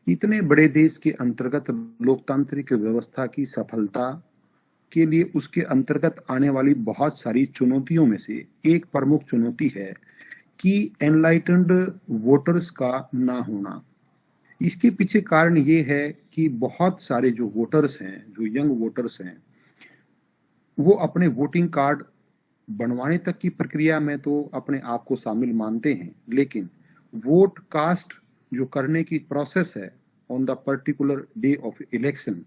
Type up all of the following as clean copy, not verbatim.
इतने बड़े देश के अंतर्गत लोकतांत्रिक व्यवस्था की सफलता के लिए उसके अंतर्गत आने वाली बहुत सारी चुनौतियों में से एक प्रमुख चुनौती है कि एनलाइटेंड वोटर्स का ना होना। इसके पीछे कारण ये है कि बहुत सारे जो वोटर्स हैं, जो यंग वोटर्स हैं, वो अपने वोटिंग कार्ड बनवाने तक की प्रक्रिया में तो अपने आप को शामिल मानते हैं, लेकिन वोट कास्ट जो करने की प्रोसेस है on the particular day of election,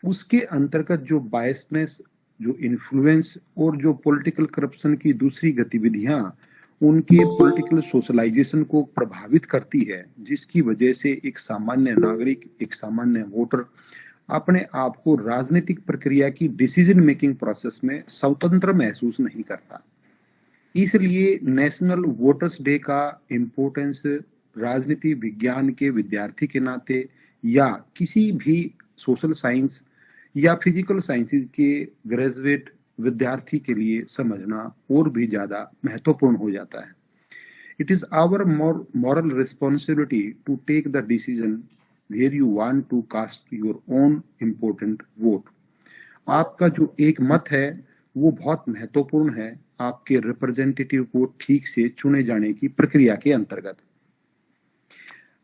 उसके अंतर्गत जो बायसनेस, जो इन्फ्लुएंस और जो पॉलिटिकल करप्शन की दूसरी गतिविधियां उनके पॉलिटिकल सोशलाइजेशन को प्रभावित करती है, जिसकी वजह से एक सामान्य नागरिक, एक सामान्य वोटर अपने आप को राजनीतिक प्रक्रिया की डिसीजन मेकिंग प्रोसेस में स्वतंत्र महसूस नहीं करता। इसलिए नेशनल वोटर्स डे का इम्पोर्टेंस राजनीति विज्ञान के विद्यार्थी के नाते या किसी भी सोशल साइंस या फिजिकल साइंसेज के ग्रेजुएट विद्यार्थी के लिए समझना और भी ज्यादा महत्वपूर्ण हो जाता है। It is our moral responsibility to take the decision where you want to cast your own important vote. आपका जो एक मत है वो बहुत महत्वपूर्ण है आपके रिप्रेजेंटेटिव को ठीक से चुने जाने की प्रक्रिया के अंतर्गत।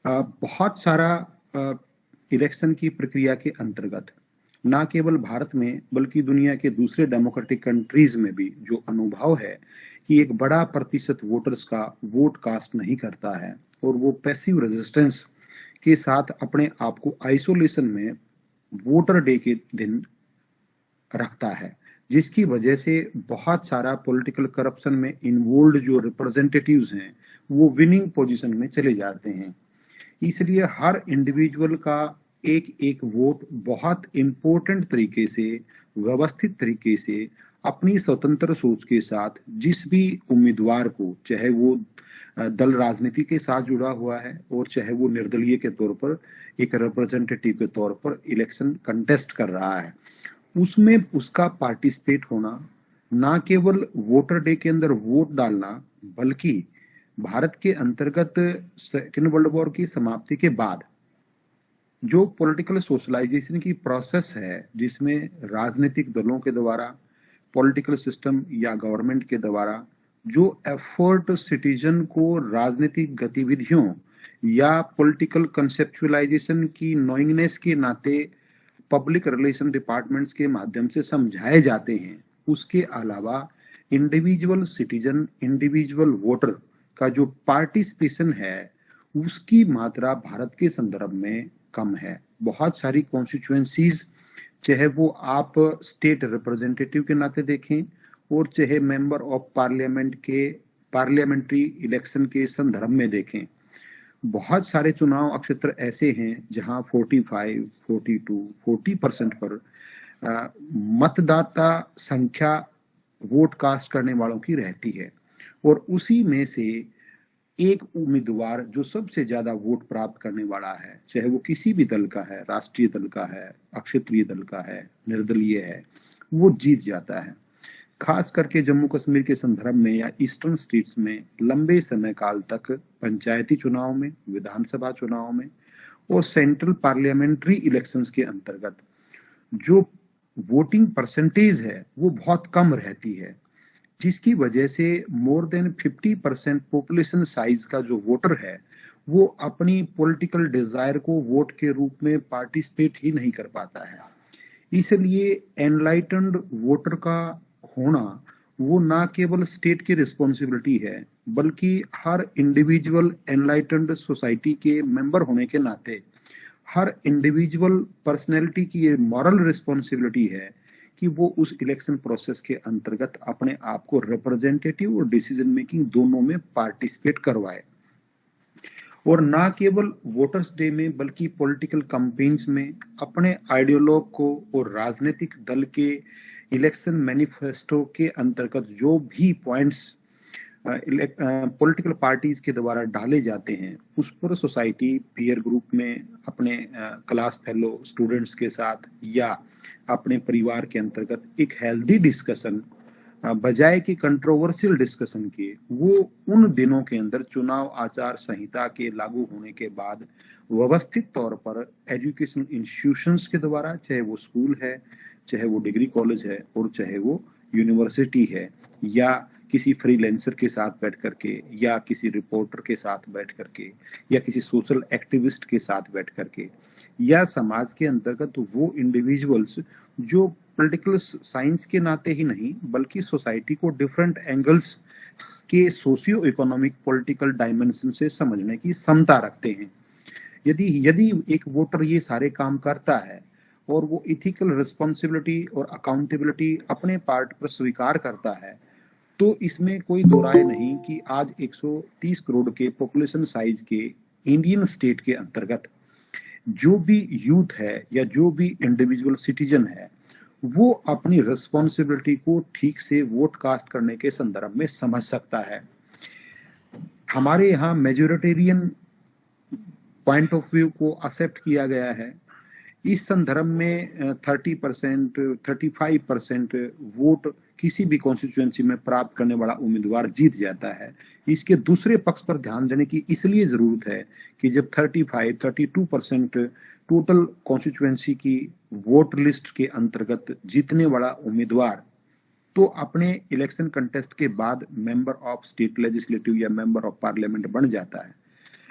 बहुत सारा इलेक्शन की प्रक्रिया के अंतर्गत ना केवल भारत में बल्कि दुनिया के दूसरे डेमोक्रेटिक कंट्रीज में भी जो अनुभव है कि एक बड़ा प्रतिशत वोटर्स का वोट कास्ट नहीं करता है और वो पैसिव रेजिस्टेंस के साथ अपने आप को आइसोलेशन में वोटर डे के दिन रखता है, जिसकी वजह से बहुत सारा पॉलिटिकल करप्शन में इन्वॉल्व जो रिप्रेजेंटेटिव्स हैं वो विनिंग पोजीशन में चले जाते हैं। इसलिए हर इंडिविजुअल का एक एक वोट बहुत इम्पोर्टेंट तरीके से, व्यवस्थित तरीके से, अपनी स्वतंत्र सोच के साथ जिस भी उम्मीदवार को, चाहे वो दल राजनीति के साथ जुड़ा हुआ है और चाहे वो निर्दलीय के तौर पर एक रिप्रेजेंटेटिव के तौर पर इलेक्शन कंटेस्ट कर रहा है, उसमें उसका पार्टिसिपेट होना, ना केवल वोटर डे के अंदर वोट डालना बल्कि भारत के अंतर्गत सेकेंड वर्ल्ड वॉर की समाप्ति के बाद जो पॉलिटिकल सोशलाइजेशन की प्रोसेस है, जिसमें राजनीतिक दलों के द्वारा, पॉलिटिकल सिस्टम या गवर्नमेंट के द्वारा जो एफर्ट सिटीजन को राजनीतिक गतिविधियों या पॉलिटिकल कंसेप्चुअलाइजेशन की नोइंगनेस के नाते पब्लिक रिलेशन डिपार्टमेंट्स के माध्यम से समझाए जाते हैं, उसके अलावा इंडिविजुअल सिटीजन, इंडिविजुअल वोटर का जो पार्टिसिपेशन है उसकी मात्रा भारत के संदर्भ में कम है। बहुत सारी कॉन्स्टिट्यूएंसीज, चाहे वो आप स्टेट रिप्रेजेंटेटिव के नाते देखें और चाहे मेंबर ऑफ पार्लियामेंट के पार्लियामेंट्री इलेक्शन के संदर्भ में देखें, बहुत सारे चुनाव क्षेत्र ऐसे हैं जहां 45, 42, 40% पर मतदाता संख्या वोट कास्ट करने वालों की रहती है और उसी में से एक उम्मीदवार जो सबसे ज्यादा वोट प्राप्त करने वाला है, चाहे वो किसी भी दल का है, राष्ट्रीय दल का है, अक्षत्रिय दल का है, निर्दलीय है, वो जीत जाता है। खास करके जम्मू कश्मीर के संदर्भ में या ईस्टर्न स्टेट्स में लंबे समय काल तक पंचायती चुनाव में, विधानसभा चुनाव में और सेंट्रल पार्लियामेंट्री इलेक्शंस के अंतर्गत जो वोटिंग परसेंटेज है वो बहुत कम रहती है, जिसकी वजह से मोर देन 50% पॉपुलेशन साइज का जो वोटर है वो अपनी पॉलिटिकल डिजायर को वोट के रूप में पार्टिसिपेट ही नहीं कर पाता है। इसलिए एनलाइटेंड वोटर का होना वो ना केवल स्टेट की रिस्पॉन्सिबिलिटी है बल्कि हर इंडिविजुअल एनलाइटेंड सोसाइटी के मेंबर होने के नाते हर इंडिविजुअल पर्सनैलिटी की ये मॉरल रिस्पॉन्सिबिलिटी है कि वो उस इलेक्शन प्रोसेस के अंतर्गत अपने आप को रिप्रेजेंटेटिव और डिसीजन मेकिंग दोनों में पार्टिसिपेट करवाए और ना केवल वोटर्स डे में बल्कि पॉलिटिकल कैंपेन्स में अपने आइडियोलॉग को और राजनीतिक दल के इलेक्शन मैनिफेस्टो के अंतर्गत जो भी पॉइंट्स पॉलिटिकल पार्टीज के द्वारा डाले जाते हैं उस पर सोसाइटी पीयर ग्रुप में अपने क्लास फेलो स्टूडेंट्स के साथ या अपने परिवार के अंतर्गत एक हेल्दी डिस्कशन बजाय कि कंट्रोवर्शियल डिस्कशन के, वो उन दिनों के अंदर चुनाव आचार संहिता के लागू होने के बाद व्यवस्थित तौर पर एजुकेशनल इंस्टीट्यूशंस के द्वारा, चाहे वो स्कूल है, चाहे वो डिग्री कॉलेज है, और चाहे वो यूनिवर्सिटी है, या किसी फ्रीलांसर के साथ बैठ करके, या किसी रिपोर्टर के साथ बैठ करके, या किसी सोशल एक्टिविस्ट के साथ बैठ करके, या समाज के अंतर्गत वो इंडिविजुअल्स जो पॉलिटिकल साइंस के नाते ही नहीं बल्कि सोसाइटी को डिफरेंट एंगल्स के सोशियो इकोनॉमिक पॉलिटिकल डायमेंशन से समझने की क्षमता रखते हैं। यदि यदि एक वोटर ये सारे काम करता है और वो इथिकल रिस्पॉन्सिबिलिटी और अकाउंटेबिलिटी अपने पार्ट पर स्वीकार करता है, तो इसमें कोई दो राय नहीं कि आज 130 करोड़ के पॉपुलेशन साइज के इंडियन स्टेट के अंतर्गत जो भी यूथ है या जो भी इंडिविजुअल सिटीजन है, वो अपनी रिस्पॉन्सिबिलिटी को ठीक से वोट कास्ट करने के संदर्भ में समझ सकता है। हमारे यहाँ मेजोरिटेरियन पॉइंट ऑफ व्यू को एक्सेप्ट किया गया है। इस संदर्भ में 30%, 35% वोट किसी भी कॉन्स्टिट्यूएंसी में प्राप्त करने वाला उम्मीदवार जीत जाता है। इसके दूसरे पक्ष पर ध्यान देने की इसलिए जरूरत है कि जब 32% टोटल कॉन्स्टिट्यूएंसी की वोट लिस्ट के अंतर्गत जीतने वाला उम्मीदवार तो अपने इलेक्शन कंटेस्ट के बाद मेंबर ऑफ स्टेट लेजिस्लेटिव या मेंबर ऑफ पार्लियामेंट बन जाता है,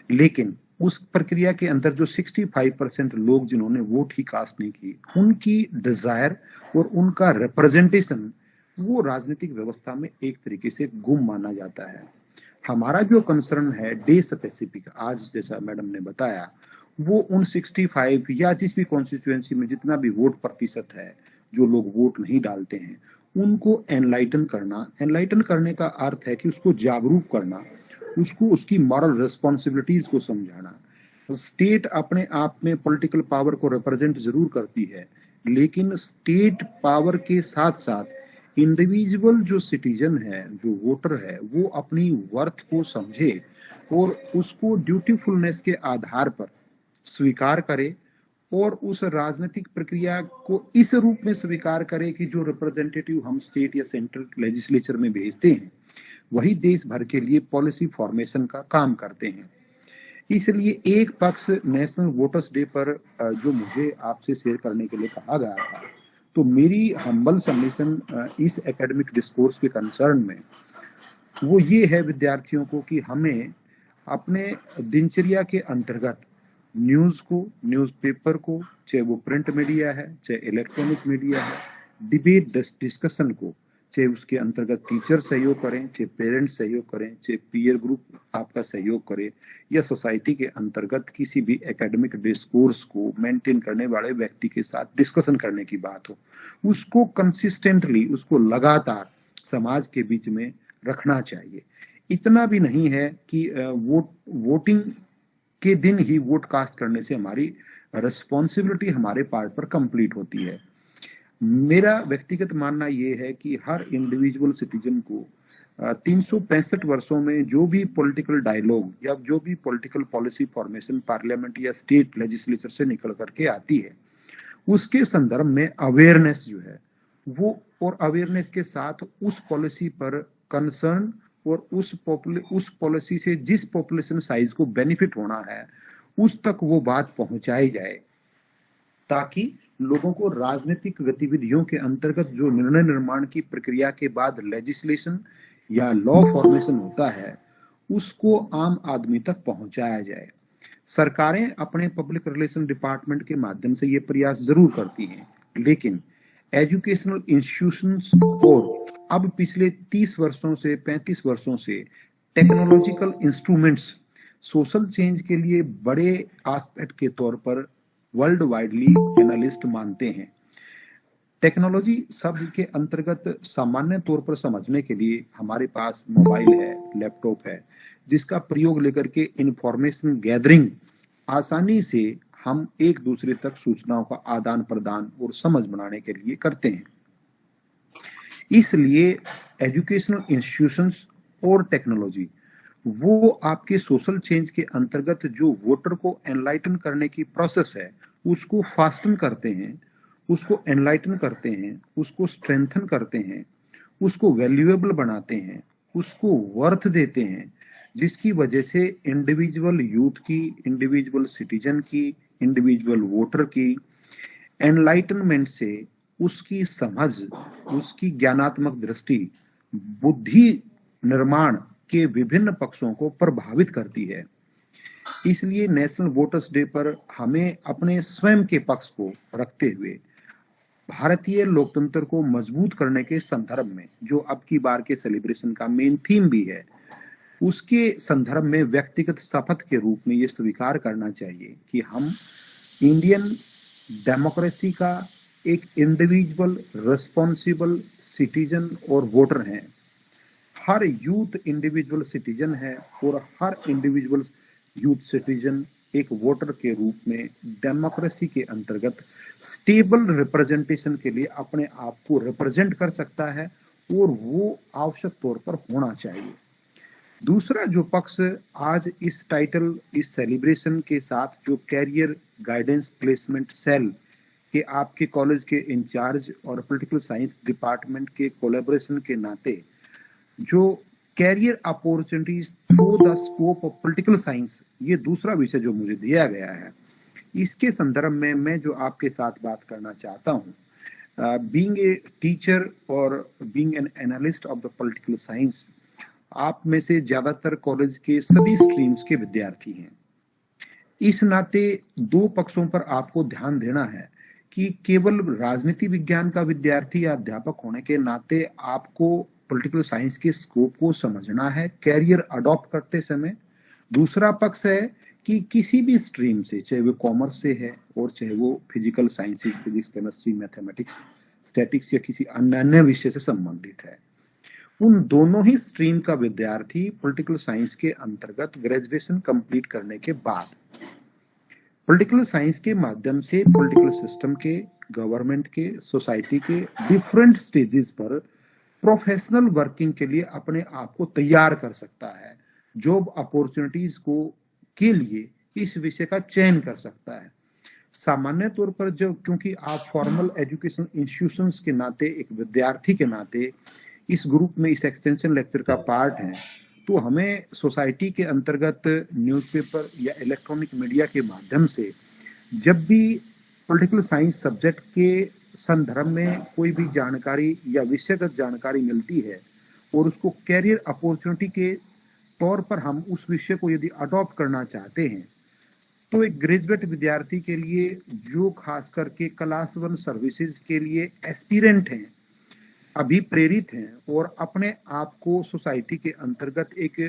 लेकिन उस प्रक्रिया के अंदर जो 65% लोग जिन्होंने वोट ही कास्ट नहीं की, उनकी डिजायर और उनका रिप्रेजेंटेशन वो राजनीतिक व्यवस्था में एक तरीके से गुम माना जाता है। हमारा जो कंसर्न है डे स्पेसिफिक, आज जैसा मैडम ने बताया, वो उन 65 या जिस भी कॉन्स्टिट्यूएंसी में जितना भी वोट प्रतिशत है जो लोग वोट नहीं डालते हैं, उनको एनलाइटन करना। एनलाइटन करने का अर्थ है कि उसको जागरूक करना, उसको उसकी मॉरल रिस्पॉन्सिबिलिटीज को समझाना। स्टेट अपने आप में पॉलिटिकल पावर को रिप्रेजेंट जरूर करती है, लेकिन स्टेट पावर के साथ साथ इंडिविजुअल जो सिटीजन है, जो वोटर है, वो अपनी वर्थ को समझे और उसको ड्यूटीफुलनेस के आधार पर स्वीकार करे और उस राजनीतिक प्रक्रिया को इस रूप में स्वीकार करे कि जो रिप्रेजेंटेटिव हम स्टेट या सेंट्रल लेजिस्लेचर में भेजते हैं वही देश भर के लिए पॉलिसी फॉर्मेशन का काम करते हैं। इसलिए एक पक्ष नेशनल वोटर्स डे पर जो मुझे आपसे शेयर करने के लिए कहा गया था, तो मेरी हम्बल सबमिशन इस एकेडमिक डिस्कोर्स के कंसर्न में वो ये है विद्यार्थियों को कि हमें अपने दिनचर्या के अंतर्गत न्यूज को, न्यूज़पेपर को, चाहे वो प्रिंट मीडिया है चाहे इलेक्ट्रॉनिक मीडिया है, डिबेट डिस्कशन को, चाहे उसके अंतर्गत टीचर सहयोग करें, चाहे पेरेंट्स सहयोग करें, चाहे पीयर ग्रुप आपका सहयोग करे, या सोसाइटी के अंतर्गत किसी भी एकेडमिक डिस्कोर्स को मेंटेन करने वाले व्यक्ति के साथ डिस्कशन करने की बात हो, उसको कंसिस्टेंटली, उसको लगातार समाज के बीच में रखना चाहिए। इतना भी नहीं है कि वोटिंग के दिन ही वोट कास्ट करने से हमारी रिस्पॉन्सिबिलिटी हमारे पार्ट पर कंप्लीट होती है। मेरा व्यक्तिगत मानना यह है कि हर इंडिविजुअल सिटीजन को 365 वर्षों में जो भी पॉलिटिकल डायलॉग या जो भी पॉलिटिकल पॉलिसी फॉर्मेशन पार्लियामेंट या स्टेट लेजिस्लेचर से निकल करके आती है, उसके संदर्भ में अवेयरनेस जो है वो, और अवेयरनेस के साथ उस पॉलिसी पर कंसर्न और उस पॉलिसी से जिस पॉपुलेशन साइज को बेनिफिट होना है उस तक वो बात पहुंचाई जाए, ताकि लोगों को राजनीतिक गतिविधियों के अंतर्गत जो निर्णय निर्माण की प्रक्रिया के बाद लेजिस्लेशन या लॉ फॉर्मेशन होता है उसको आम आदमी तक पहुंचाया जाए। सरकारें अपने पब्लिक रिलेशन डिपार्टमेंट के माध्यम से ये प्रयास जरूर करती हैं, लेकिन एजुकेशनल इंस्टीट्यूशंस और अब पिछले 30 वर्षों से 35 वर्षों से टेक्नोलॉजिकल इंस्ट्रूमेंट्स सोशल चेंज के लिए बड़े एस्पेक्ट के तौर पर वर्ल्ड वाइडली एनालिस्ट मानते हैं। टेक्नोलॉजी शब्द के अंतर्गत सामान्य तौर पर समझने के लिए हमारे पास मोबाइल है, लैपटॉप है, जिसका प्रयोग लेकर के इंफॉर्मेशन गैदरिंग आसानी से हम एक दूसरे तक सूचनाओं का आदान प्रदान और समझ बनाने के लिए करते हैं। इसलिए एजुकेशनल इंस्टीट्यूशंस और टेक्नोलॉजी वो आपके सोशल चेंज के अंतर्गत जो वोटर को एनलाइटन करने की प्रोसेस है उसको फास्टन करते हैं, उसको एनलाइटन करते हैं, उसको स्ट्रेंथन करते हैं, उसको वैल्यूएबल बनाते हैं, उसको वर्थ देते हैं, जिसकी वजह से इंडिविजुअल यूथ की, इंडिविजुअल सिटीजन की, इंडिविजुअल वोटर की एनलाइटनमेंट से उसकी समझ, उसकी ज्ञानात्मक दृष्टि, बुद्धि निर्माण के विभिन्न पक्षों को प्रभावित करती है। इसलिए नेशनल वोटर्स डे पर हमें अपने स्वयं के पक्ष को रखते हुए भारतीय लोकतंत्र को मजबूत करने के संदर्भ में, जो अब की बार के सेलिब्रेशन का मेन थीम भी है, उसके संदर्भ में व्यक्तिगत शपथ के रूप में ये स्वीकार करना चाहिए कि हम इंडियन डेमोक्रेसी का एक इंडिविजुअल रिस्पॉन्सिबल सिटीजन और वोटर हैं। हर यूथ इंडिविजुअल सिटीजन है और हर इंडिविजुअल यूथ सिटीजन एक वोटर के रूप में डेमोक्रेसी के अंतर्गत स्टेबल रिप्रेजेंटेशन के लिए अपने आप को रिप्रेजेंट कर सकता है और वो आवश्यक तौर पर होना चाहिए। दूसरा जो पक्ष आज इस टाइटल, इस सेलिब्रेशन के साथ जो कैरियर गाइडेंस प्लेसमेंट सेल के आपके कॉलेज के इंचार्ज और पॉलिटिकल साइंस डिपार्टमेंट के कोलैबोरेशन के नाते जो career opportunities through the scope of political science, ये दूसरा विषय जो मुझे दिया गया है, इसके संदर्भ में मैं जो आपके साथ बात करना चाहता हूँ, बीइंग ए टीचर और being an analyst of the political science, आप में से ज्यादातर कॉलेज के सभी स्ट्रीम्स के विद्यार्थी हैं। इस नाते दो पक्षों पर आपको ध्यान देना है कि केवल राजनीति विज्ञान का विद्यार्थी या अध्यापक होने के नाते आपको पॉलिटिकल साइंस के स्कोप को समझना है कैरियर अडॉप्ट करते समय। दूसरा पक्ष है कि किसी भी स्ट्रीम से, चाहे वो कॉमर्स से है और चाहे वो physical sciences, physics, chemistry, mathematics, statics या किसी अन्य विषय से संबंधित है, उन दोनों ही स्ट्रीम का विद्यार्थी पॉलिटिकल साइंस के अंतर्गत ग्रेजुएशन कंप्लीट करने के बाद पॉलिटिकल साइंस के माध्यम से पॉलिटिकल सिस्टम के, गवर्नमेंट के, सोसाइटी के डिफरेंट स्टेजेस पर प्रोफेशनल वर्किंग के लिए अपने आप को तैयार कर सकता है, जॉब अपॉर्चुनिटीज को के लिए इस विषय का चयन कर सकता है। सामान्य तौर पर जो, क्योंकि आप फॉर्मल एजुकेशन इंस्टीट्यूशंस के नाते, एक विद्यार्थी के नाते इस ग्रुप में, इस एक्सटेंशन लेक्चर का पार्ट है, तो हमें सोसाइटी के अंतर्गत न्यूज़पेपर या इलेक्ट्रॉनिक मीडिया के माध्यम से जब भी पॉलिटिकल साइंस सब्जेक्ट के संदर्भ में कोई भी जानकारी या विषयगत जानकारी मिलती है और उसको कैरियर अपॉर्चुनिटी के तौर पर हम उस विषय को यदि अडॉप्ट करना चाहते हैं, तो एक ग्रेजुएट विद्यार्थी के लिए जो खास करके क्लास 1 सर्विसेज के लिए एस्पिरेंट हैं, अभी प्रेरित हैं और अपने आप को सोसाइटी के अंतर्गत एक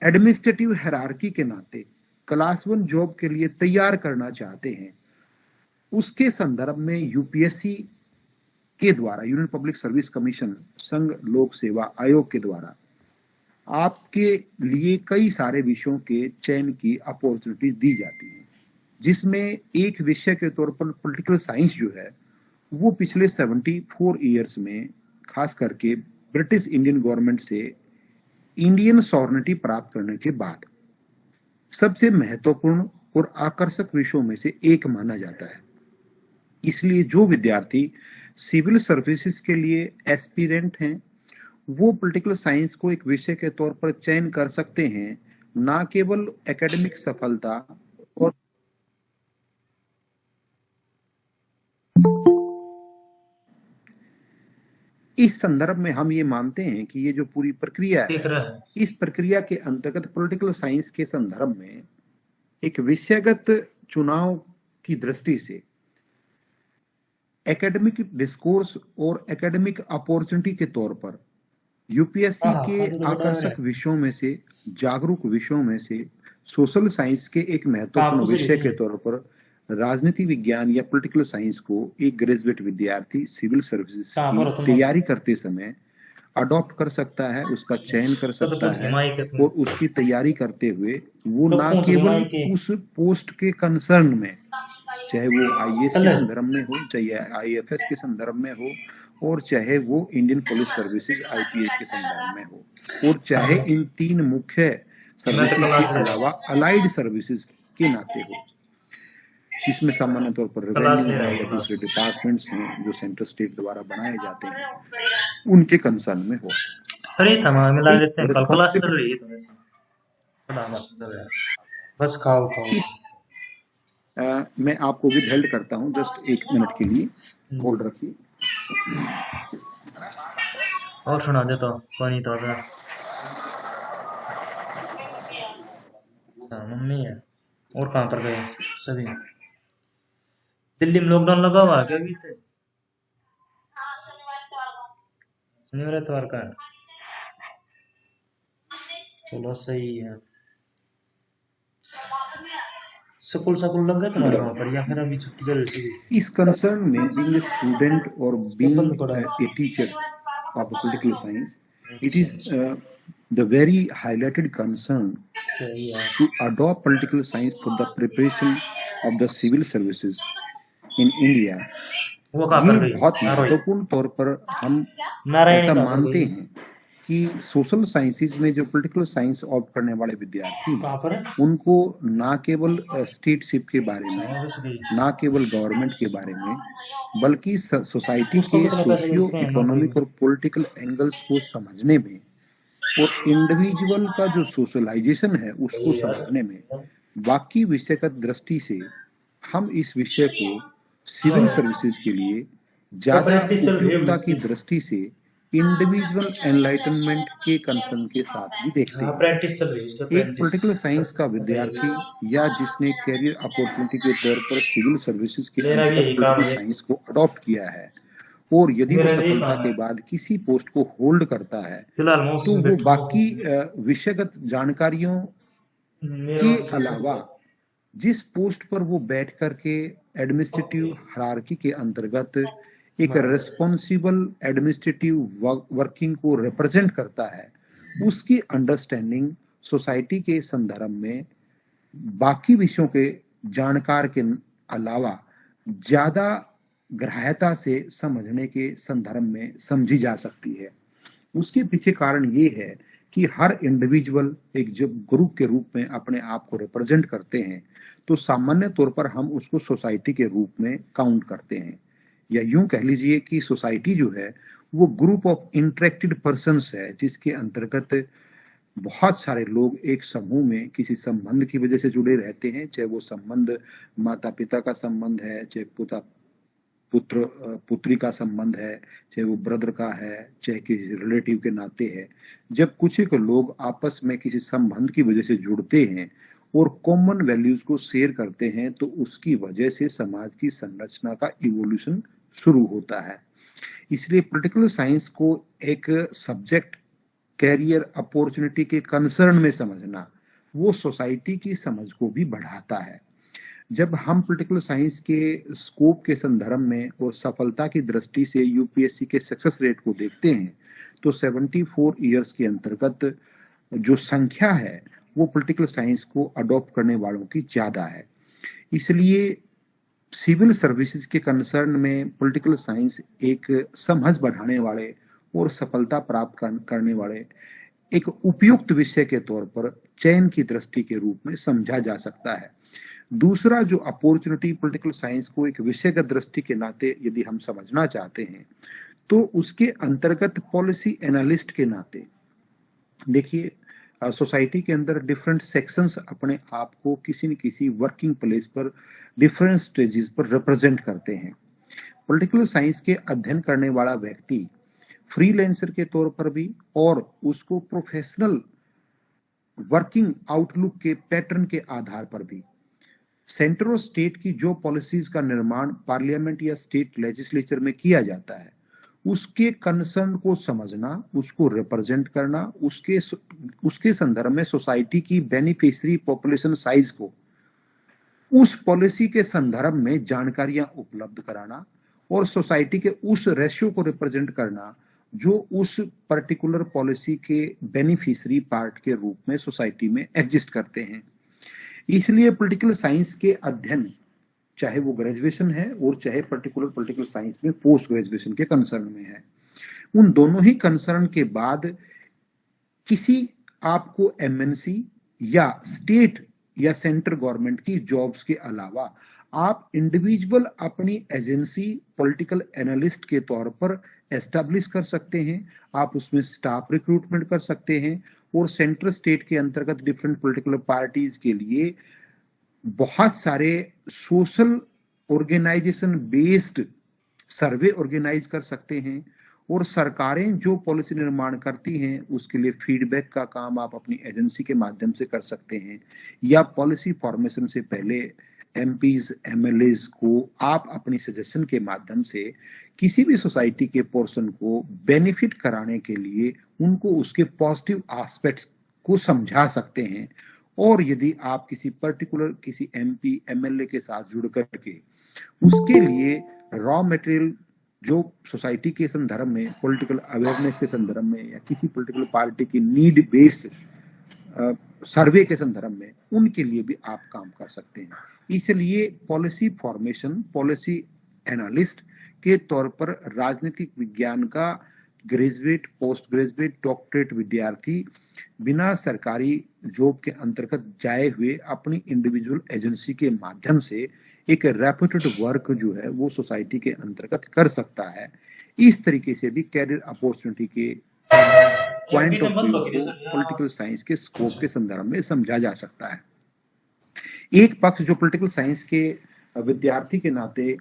एडमिनिस्ट्रेटिव हायरार्की के नाते क्लास 1 जॉब के लिए तैयार करना चाहते हैं, उसके संदर्भ में यूपीएससी के द्वारा, यूनियन पब्लिक सर्विस कमीशन, संघ लोक सेवा आयोग के द्वारा आपके लिए कई सारे विषयों के चयन की अपॉर्चुनिटी दी जाती है, जिसमें एक विषय के तौर पर पॉलिटिकल साइंस जो है वो पिछले 74 ईयर्स में खास करके ब्रिटिश इंडियन गवर्नमेंट से इंडियन सॉवरेनिटी प्राप्त करने के बाद सबसे महत्वपूर्ण और आकर्षक विषयों में से एक माना जाता है। इसलिए जो विद्यार्थी सिविल सर्विसेज के लिए एस्पिरेंट हैं, वो पॉलिटिकल साइंस को एक विषय के तौर पर चयन कर सकते हैं, ना केवल एकेडमिक सफलता और इस संदर्भ में हम ये मानते हैं कि ये जो पूरी प्रक्रिया है, इस प्रक्रिया के अंतर्गत पॉलिटिकल साइंस के संदर्भ में एक विषयगत चुनाव की दृष्टि से एकेडमिक डिस्कोर्स और एकेडमिक अपॉर्चुनिटी के तौर पर यूपीएससी के आकर्षक विषयों में से, जागरूक विषयों में से सोशल साइंस के एक महत्वपूर्ण विषय के तौर पर राजनीति विज्ञान या पॉलिटिकल साइंस को एक ग्रेजुएट विद्यार्थी सिविल सर्विसेज की तैयारी करते समय अडॉप्ट कर सकता है, उसका चयन कर सकता है और उसकी तैयारी करते हुए वो ना केवल उस पोस्ट के कंसर्न में, चाहे वो आईएएस के संदर्भ में हो, चाहे आईएफएस के संदर्भ में हो, और चाहे वो इंडियन पुलिस सर्विसेज आईपीएस के संदर्भ में हो, और चाहे इन 3 मुख्य सर्विसेज के अलावा अलाइड सर्विसेज के नाते हो, इसमें सामान्य तौर पर क्लास रेवेन्यू ले रहा है हूँ या क्लास। दूसरे डिपार्टमेंट्स हैं जो सेंट्रल स्टेट द्वारा बनाए जाते हैं, उनके कंसर्न में हो। फ्री था, मिला एक लेते हैं, कल क्लास चल रिस्पॉन्सिबिलिटी रही है तो वैसे पढ़ा मत चल रहा है। बस खाओ खाओ। इस मैं आपको विद हेल्ड करता हूं जस्ट 1 मिनट के लिए, होल्ड रखिए। और सुना दे तो कोई नहीं तो था। मम्मी है। और कहाँ पर गए सभी? दिल्ली में लॉकडाउन लगा हुआ है क्या अभी तो? शनिवार एतवार का है। चलो सही है। स्कूल सकूल लग गए तुम्हारे वहां पर या फिर अभी छुट्टी चल रही थी? इस कंसर्न में बीइंग ए स्टूडेंट और पेपर बीइंग में पड़ा है। A teacher of political science, it अच्छा is अच्छा। the very highlighted concern सही है। to adopt political science for the preparation of the civil services in India। वो कहाँ ये पर गई बहुत नारोई? महत्वपूर्ण तौर पर हम नारायणी ऐसा कहाँ पर मानते गई? हैं कि सोशल साइंसेज में जो पॉलिटिकल साइंस ऑप्ट करने वाले विद्यार्थी कहाँ हैं, पर है? उनको ना केवल स्टेटशिप के बारे में, अच्छा बस गई। ना केवल गवर्नमेंट के बारे में, बल्कि सोसाइटी उसको के कितने पैसे सोशियो मिलते हैं नौकरी इकोनॉमिक में? और पॉलिटिकल एंगल्स को समझने में और इंडिविजुअल का जो सोशलाइजेशन है उसको सही है यार। समझने में बाकी विषयगत दृष्टि से हम इस विषय को हाँ। सिविल सर्विसेज के लिए तो ज्यादा प्रैक्टिस चल रही है अभी उपयुक्तता की उसकी। दृष्टि से इंडिविजुअल एनलाइटनमेंट के कंसर्न के साथ भी देखते हाँ हैं। प्रैक्टिस चल रही है उसकी एक प्रैक्टिस। पॉलिटिकल साइंस का बताइए। विद्यार्थी या जिसने कैरियर अपॉर्चुनिटी के तौर पर सिविल सर्विसेज के मेरा भी अंतर्गत यही काम पॉलिटिकल है। साइंस को अडॉप्ट किया है और यदि वो मेरा भी यही सफलता काम के है। बाद किसी पोस्ट को होल्ड करता है फिलहाल मैं ऑफिस तो में वो बैठा हूँ। बाकी विषयगत जानकारियों मेरा के ऑफिस में अलावा जिस पोस्ट पर वो बैठ करके एडमिनिस्ट्रेटिव हायरार्की के अंतर्गत एक रेस्पॉन्सिबल एडमिनिस्ट्रेटिव वर्किंग को रिप्रेजेंट करता है, उसकी अंडरस्टैंडिंग सोसाइटी के संदर्भ में बाकी विषयों के जानकार के अलावा ज्यादा ग्राह्यता से समझने के संदर्भ में समझी जा सकती है। उसके पीछे कारण ये है कि हर इंडिविजुअल एक जब ग्रुप के रूप में अपने आप को रिप्रेजेंट करते हैं तो सामान्य तौर पर हम उसको सोसाइटी के रूप में काउंट करते हैं, या यूं कह लीजिए कि सोसाइटी जो है वो ग्रुप ऑफ इंटरेक्टेड पर्सन्स है जिसके अंतर्गत बहुत सारे लोग एक समूह में किसी संबंध की वजह से जुड़े रहते हैं, चाहे वो संबंध माता पिता का संबंध है, चाहे पुत्र पुत्री का संबंध है, चाहे वो ब्रदर का है, चाहे किसी रिलेटिव के नाते है। जब कुछ एक लोग आपस में किसी संबंध की वजह से जुड़ते हैं और कॉमन वैल्यूज को शेयर करते हैं तो उसकी वजह से समाज की संरचना का इवोल्यूशन शुरू होता है। इसलिए पॉलिटिकल साइंस को एक सब्जेक्ट कैरियर अपॉर्चुनिटी के कंसर्न में समझना वो सोसाइटी की समझ को भी बढ़ाता है। जब हम पॉलिटिकल साइंस के स्कोप के संदर्भ में और सफलता की दृष्टि से यूपीएससी के सक्सेस रेट को देखते हैं तो 74 ईयर्स के अंतर्गत जो संख्या है वो पॉलिटिकल साइंस को अडॉप्ट करने वालों की ज्यादा है। इसलिए सिविल सर्विसेज के कंसर्न में पॉलिटिकल साइंस एक समझ बढ़ाने वाले और सफलता प्राप्त करने वाले एक उपयुक्त विषय के तौर पर चयन की दृष्टि के रूप में समझा जा सकता है। दूसरा जो अपॉर्चुनिटी पॉलिटिकल साइंस को एक विषयगत दृष्टि के नाते यदि हम समझना चाहते हैं तो उसके अंतर्गत पॉलिसी एनालिस्ट के नाते देखिए सोसाइटी के अंदर डिफरेंट सेक्शंस अपने आप को किसी न किसी वर्किंग प्लेस पर डिफरेंट स्टेजेस पर रिप्रेजेंट करते हैं। पॉलिटिकल साइंस के अध्ययन करने वाला व्यक्ति फ्रीलांसर के तौर पर भी और उसको प्रोफेशनल वर्किंग आउटलुक के पैटर्न के आधार पर भी सेंटर और स्टेट की जो पॉलिसीज का निर्माण पार्लियामेंट या स्टेट लेजिस्लेचर में किया जाता है उसके कंसर्न को समझना, उसको रिप्रेजेंट करना, उसके संदर्भ में सोसाइटी की बेनिफिशियरी पॉपुलेशन साइज को उस पॉलिसी के संदर्भ में जानकारियां उपलब्ध कराना और सोसाइटी के उस रेशियो को रिप्रेजेंट करना जो उस पर्टिकुलर पॉलिसी के बेनिफिशियरी पार्ट के रूप में सोसाइटी में एग्जिस्ट करते हैं। इसलिए पॉलिटिकल साइंस के अध्ययन चाहे वो ग्रेजुएशन है और चाहे पर्टिकुलर पॉलिटिकल साइंस में पोस्ट ग्रेजुएशन के कंसर्न में है, उन दोनों ही कंसर्न के बाद किसी आपको एमएनसी या स्टेट या सेंट्रल गवर्नमेंट की जॉब्स के अलावा आप इंडिविजुअल अपनी एजेंसी पॉलिटिकल एनालिस्ट के तौर पर एस्टैब्लिश कर सकते हैं। आप उसमें स्टाफ रिक्रूटमेंट कर सकते हैं और सेंट्रल स्टेट के अंतर्गत डिफरेंट पॉलिटिकल पार्टीज के लिए बहुत सारे social organisation based survey organise कर सकते हैं और सरकारें जो पॉलिसी निर्माण करती हैं उसके लिए फीडबैक का काम आप अपनी एजेंसी के माध्यम से कर सकते हैं, या पॉलिसी फॉर्मेशन से पहले एमपीज एमएलएज को आप अपनी सजेशन के माध्यम से किसी भी सोसाइटी के पोर्शन को बेनिफिट कराने के लिए उनको उसके पॉजिटिव एस्पेक्ट्स को समझा सकते हैं। और यदि आप किसी पर्टिकुलर किसी एमपी एमएलए के साथ जुड़ करके उसके लिए रॉ मटेरियल जो सोसाइटी के संदर्भ में पॉलिटिकल अवेयरनेस के संदर्भ में या किसी पॉलिटिकल पार्टी की नीड बेस्ड सर्वे के संदर्भ में उनके लिए भी आप काम कर सकते हैं। इसलिए पॉलिसी फॉर्मेशन पॉलिसी एनालिस्ट के तौर पर राजनीतिक विज्ञान का ग्रेजुएट पोस्ट ग्रेजुएट डॉक्टरेट विद्यार्थी बिना सरकारी जॉब के अंतर्गत जाए हुए अपनी इंडिविजुअल एजेंसी के माध्यम से एक रेप्यूटेड वर्क जो है वो सोसाइटी के अंतर्गत कर सकता है। इस तरीके से भी कैरियर अपॉर्चुनिटी के पॉइंट ऑफ व्यू को पॉलिटिकल साइंस के स्कोप के संदर्भ में समझा जा सकता है। एक पक्ष जो पॉलिटिकल साइंस के विद्यार्थी के नाते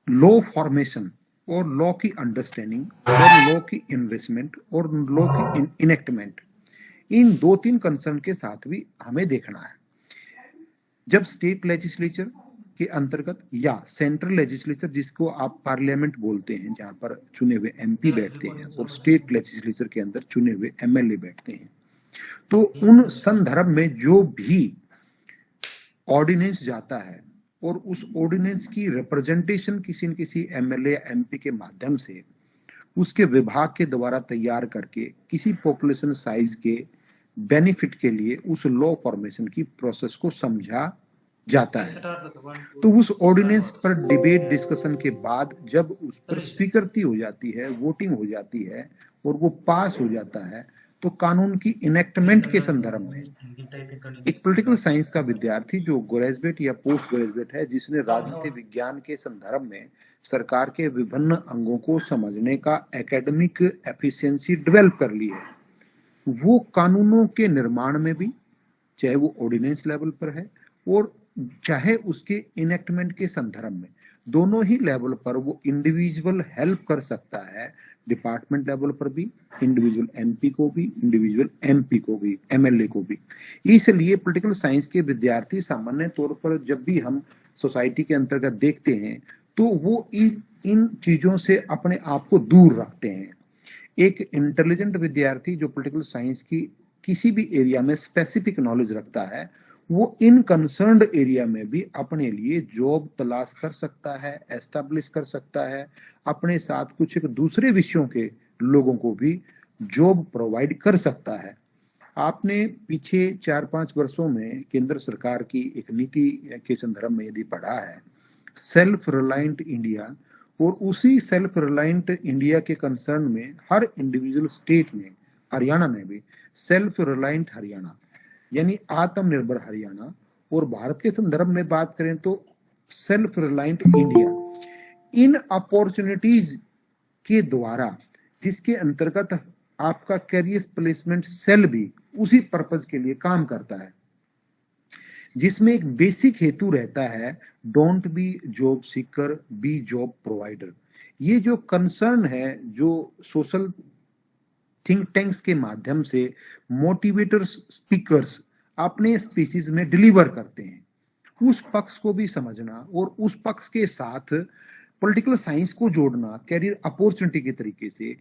लॉ फॉर्मेशन और लॉ की अंडरस्टैंडिंग और लॉ की इन्वेस्टमेंट और लॉ की इनेक्टमेंट इन 2-3 कंसर्न के साथ भी हमें देखना है। जब स्टेट लेजिस्लेचर के अंतर्गत या सेंट्रल लेजिस्लेचर जिसको आप पार्लियामेंट बोलते हैं जहां पर चुने हुए एमपी बैठते हैं और स्टेट लेजिस्लेचर के अंदर चुने हुए एमएलए बैठते हैं, तो उन संदर्भ में जो भी ऑर्डिनेंस जाता है और उस ऑर्डिनेंस की रिप्रेजेंटेशन किसी न किसी एमएलए या एमपी के माध्यम से उसके विभाग के द्वारा तैयार करके किसी पॉपुलेशन साइज के बेनिफिट के लिए उस लॉ फॉर्मेशन की प्रोसेस को समझा जाता है। तो उस ऑर्डिनेंस पर डिबेट डिस्कशन के बाद जब उस पर स्वीकृति हो जाती है, वोटिंग हो जाती है और वो पास हो जाता है, तो कानून की इनेक्टमेंट के संदर्भ में एक पॉलिटिकल साइंस का विद्यार्थी जो ग्रेजुएट या पोस्ट ग्रेजुएट है जिसने राजनीति विज्ञान के संदर्भ में सरकार के विभिन्न अंगों को समझने का एकेडमिक एफिशिएंसी डेवलप कर ली है, वो कानूनों के निर्माण में भी चाहे वो ऑर्डिनेंस लेवल पर है और चाहे उसके इनेक्टमेंट के संदर्भ में दोनों ही लेवल पर वो इंडिविजुअल हेल्प कर सकता है। डिपार्टमेंट लेवल पर भी इंडिविजुअल एमपी को भी, इंडिविजुअल एमपी को भी, एमएलए को भी। इसलिए पॉलिटिकल साइंस के विद्यार्थी सामान्य तौर पर जब भी हम सोसाइटी के अंतर्गत देखते हैं तो वो इन चीजों से अपने आप को दूर रखते हैं। एक इंटेलिजेंट विद्यार्थी जो पॉलिटिकल साइंस की किसी भी एरिया में स्पेसिफिक नॉलेज रखता है वो इन कंसर्न्ड एरिया में भी अपने लिए जॉब तलाश कर सकता है, एस्टैब्लिश कर सकता है, अपने साथ कुछ एक दूसरे विषयों के लोगों को भी जॉब प्रोवाइड कर सकता है। आपने पीछे 4-5 वर्षों में केंद्र सरकार की एक नीति के संदर्भ में यदि पढ़ा है सेल्फ रिलायंट इंडिया, और उसी सेल्फ रिलायंट इंडिया के कंसर्न में हर इंडिविजुअल स्टेट में, हरियाणा में भी सेल्फ रिलायंट हरियाणा यानी आत्मनिर्भर हरियाणा, और भारत के संदर्भ में बात करें तो सेल्फ रिलायंट इंडिया, इन अपॉर्चुनिटीज के द्वारा जिसके अंतर्गत आपका कैरियर प्लेसमेंट सेल भी उसी पर्पज के लिए काम करता है, जिसमें एक बेसिक हेतु रहता है don't be job seeker be job provider. ये जो कंसर्न है जो सोशल थिंक टैंक्स के माध्यम से मोटिवेटर्स स्पीकर्स अपने स्पीसीज में डिलीवर करते हैं, उस पक्ष को भी समझना और उस पक्ष के साथ पॉलिटिकल साइंस को जोड़ना कैरियर अपॉर्चुनिटी के तरीके से।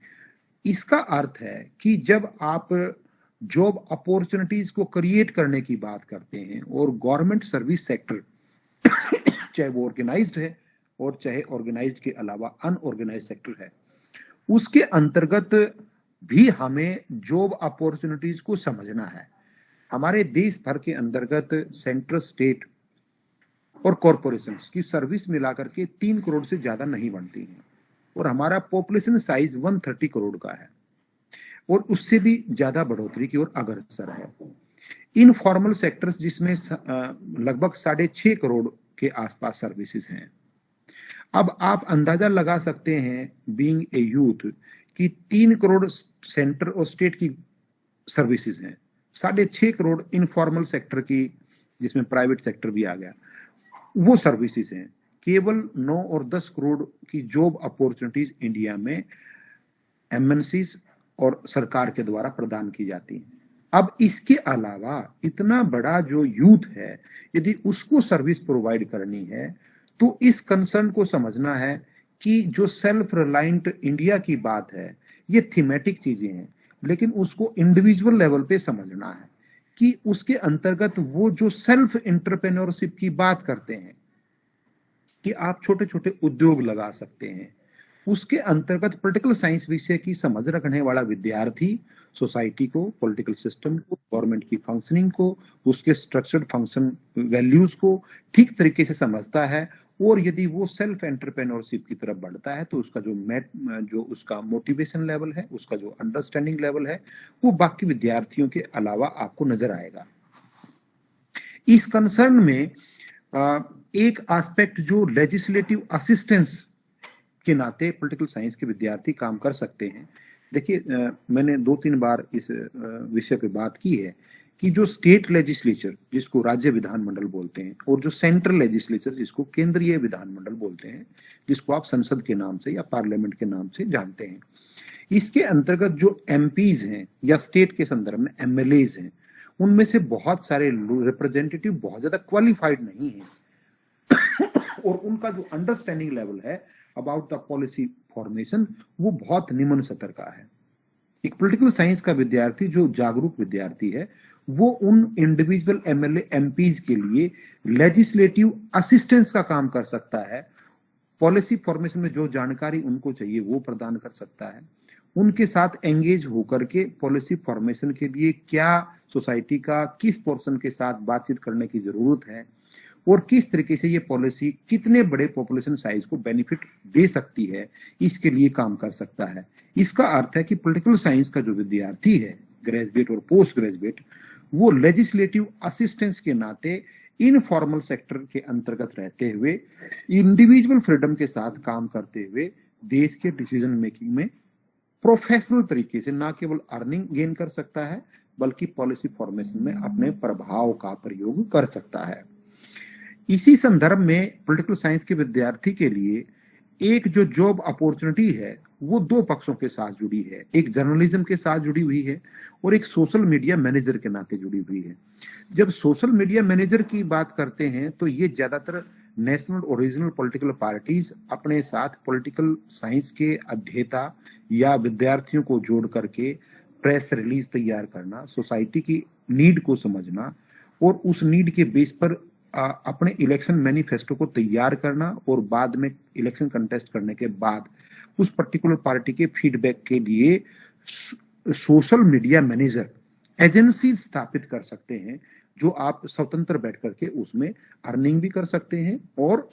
इसका अर्थ है कि जब आप जॉब अपॉर्चुनिटीज को क्रिएट करने की बात करते हैं और गवर्नमेंट सर्विस सेक्टर चाहे वो ऑर्गेनाइज्ड है और चाहे ऑर्गेनाइज्ड के अलावा अनऑर्गेनाइज्ड सेक्टर है, उसके अंतर्गत भी हमें जॉब अपॉर्चुनिटीज को समझना है। हमारे देश भर के अंतर्गत सेंट्रल स्टेट और कॉरपोरेशंस की सर्विस मिलाकर के 3 करोड़ से ज्यादा नहीं बनती है और हमारा पॉपुलेशन साइज 130 करोड़ का है और उससे भी ज्यादा बढ़ोतरी की ओर अग्रसर है। इनफॉर्मल सेक्टर्स जिसमें लगभग 6.5 करोड़ के आसपास सर्विसेज हैं। अब आप अंदाजा लगा सकते हैं बीइंग ए यूथ कि 3 करोड़ सेंटर और स्टेट की सर्विसेज हैं, 6.5 करोड़ इनफॉर्मल सेक्टर की, जिसमें प्राइवेट सेक्टर भी आ गया, वो सर्विसेज हैं। केवल 9 और 10 करोड़ की जॉब अपॉर्चुनिटीज इंडिया में एमएनसीज और सरकार के द्वारा प्रदान की जाती हैं। अब इसके अलावा इतना बड़ा जो यूथ है, यदि उसको सर्विस प्रोवाइड करनी है तो इस कंसर्न को समझना है कि जो सेल्फ रिलायंट इंडिया की बात है, ये थीमेटिक चीजें हैं, लेकिन उसको इंडिविजुअल लेवल पे समझना है कि उसके अंतर्गत वो जो सेल्फ एंटरप्रेन्योरशिप की बात करते हैं कि आप छोटे छोटे उद्योग लगा सकते हैं, उसके अंतर्गत पॉलिटिकल साइंस विषय की समझ रखने वाला विद्यार्थी सोसाइटी को, पॉलिटिकल सिस्टम को, गवर्नमेंट की फंक्शनिंग को, उसके स्ट्रक्चर्ड फंक्शन वैल्यूज को ठीक तरीके से समझता है, और यदि वो सेल्फ एंटरप्रेन्योरशिप की तरफ बढ़ता है तो उसका जो उसका मोटिवेशन लेवल है, उसका जो अंडरस्टैंडिंग लेवल है, वो बाकी विद्यार्थियों के अलावा आपको नजर आएगा। इस कंसर्न में एक एस्पेक्ट जो लेजिस्लेटिव असिस्टेंस के नाते पॉलिटिकल साइंस के विद्यार्थी काम कर सकते हैं। देखिए, मैंने 2-3 बार इस विषय पे बात की है कि जो स्टेट लेजिस्लेचर, जिसको राज्य विधानमंडल बोलते हैं, और जो सेंट्रल लेजिस्लेचर, जिसको केंद्रीय विधानमंडल बोलते हैं, जिसको आप संसद के नाम से या पार्लियामेंट के नाम से जानते हैं, इसके अंतर्गत जो एमपीज हैं या स्टेट के संदर्भ में एमएलएज हैं, उनमें से बहुत सारे रिप्रेजेंटेटिव बहुत ज्यादा क्वालिफाइड नहीं है और उनका जो अंडरस्टैंडिंग लेवल है अबाउट द पॉलिसी फॉर्मेशन, वो बहुत निम्न स्तर का है। एक पॉलिटिकल साइंस का विद्यार्थी जो जागरूक विद्यार्थी है, वो उन इंडिविजुअल एमएलए एमपीज के लिए लेजिस्लेटिव असिस्टेंस का काम कर सकता है। पॉलिसी फॉर्मेशन में जो जानकारी उनको चाहिए वो प्रदान कर सकता है, उनके साथ एंगेज होकर के पॉलिसी फॉर्मेशन के लिए क्या सोसाइटी का किस पोर्शन के साथ बातचीत करने की जरूरत है, और किस तरीके से ये पॉलिसी कितने बड़े पॉपुलेशन साइज को बेनिफिट दे सकती है, इसके लिए काम कर सकता है। इसका अर्थ है कि पॉलिटिकल साइंस का जो विद्यार्थी है, ग्रेजुएट और पोस्ट ग्रेजुएट, वो लेजिस्लेटिव असिस्टेंस के नाते इनफॉर्मल सेक्टर के अंतर्गत रहते हुए, इंडिविजुअल फ्रीडम के साथ काम करते हुए देश के डिसीजन मेकिंग में प्रोफेशनल तरीके से न केवल अर्निंग गेन कर सकता है, बल्कि पॉलिसी फॉर्मेशन में अपने प्रभाव का प्रयोग कर सकता है। इसी संदर्भ में पॉलिटिकल साइंस के विद्यार्थी के लिए एक जो जॉब अपॉर्चुनिटी है, वो 2 पक्षों के साथ जुड़ी है। एक जर्नलिज्म के साथ जुड़ी हुई है और एक सोशल मीडिया मैनेजर के नाते जुड़ी हुई है। जब सोशल मीडिया मैनेजर की बात करते हैं तो ये ज्यादातर नेशनल और रीजनल पॉलिटिकल पार्टीज अपने साथ पॉलिटिकल साइंस के अध्येता या विद्यार्थियों को जोड़ करके प्रेस रिलीज तैयार करना, सोसाइटी की नीड को समझना और उस नीड के बेस पर अपने इलेक्शन मैनिफेस्टो को तैयार करना, और बाद में इलेक्शन कंटेस्ट करने के बाद उस पर्टिकुलर पार्टी के फीडबैक के लिए सोशल मीडिया मैनेजर एजेंसी स्थापित कर सकते हैं, जो आप स्वतंत्र बैठ करके उसमें अर्निंग भी कर सकते हैं और